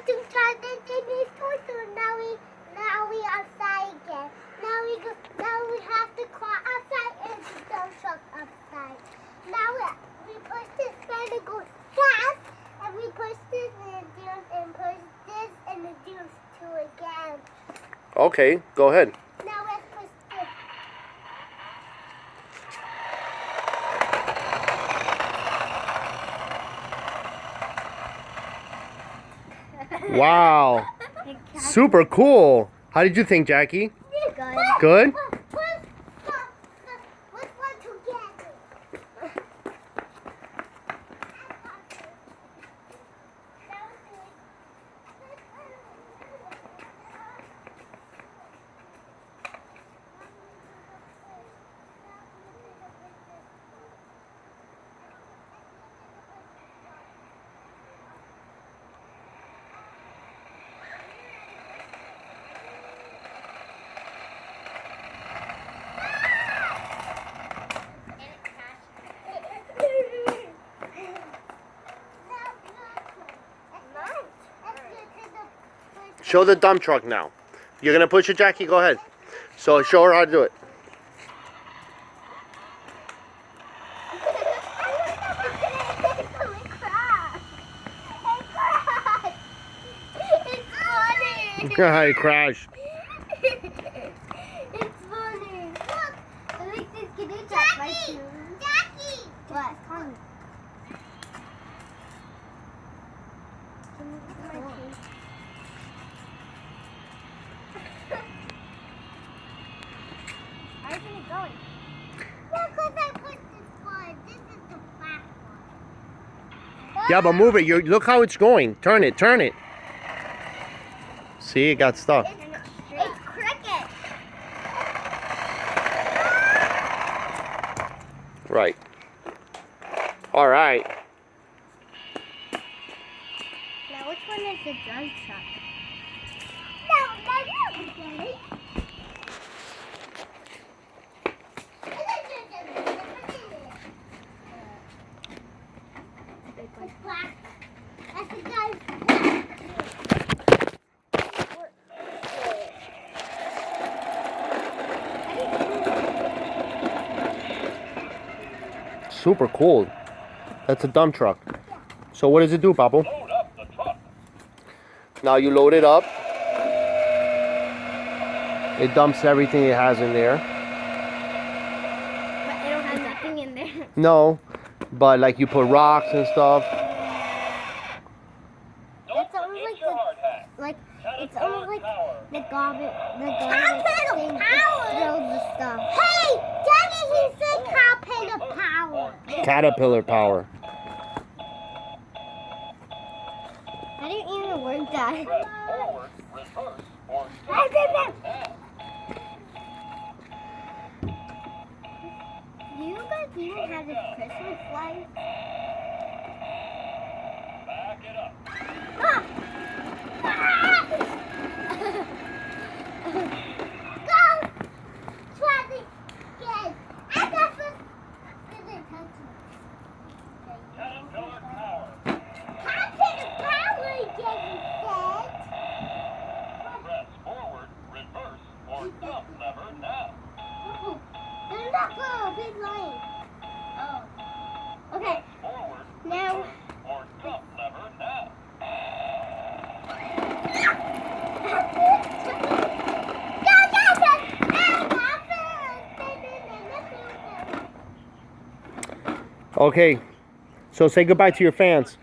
to try this in this toy, so now we outside again. Now we have the car outside and the dump truck outside. Now we push this fan and go fast, and we push this and push this and it deals two again. Okay, go ahead. Now let's push this. Wow. Super cool. How did you think, Jackie? Good. Good? Which one together? Show the dump truck now. You're going to push it, Jackie? Go ahead. So show her how to do it. It crashed. It's funny. Look, I like this kid. Jackie! Jackie! What? Come. Where's it going? Because I put this one. This is the black one. Yeah, but move it. Look how it's going. Turn it. Turn it. See, it got stuck. It's cricket. Right. All right. Now, which one is the dump truck? No, you get it. It's black. That's the guy's black. Super cool. That's a dump truck. So what does it do, Papo? Load up the truck. Now you load it up. It dumps everything it has in there. But it don't have nothing in there. No, but like you put rocks and stuff. Don't It's almost forget like your hard hat. it's almost like Power. the garbage thing that throws the stuff. Hey, Daddy, he said caterpillar power. Caterpillar power. I didn't even work that. Press forward, reverse, or stop. Do you guys even have this Christmas light? Back it up. Ah! Go! Try this again. I got this. Didn't touch me. Caterpillar power. Caterpillar power again, you said. Press forward, reverse, or dump lever now. There's not a big light. Oh. Okay. Forward, Now. reverse, or dump lever now. Okay, so say goodbye to your fans.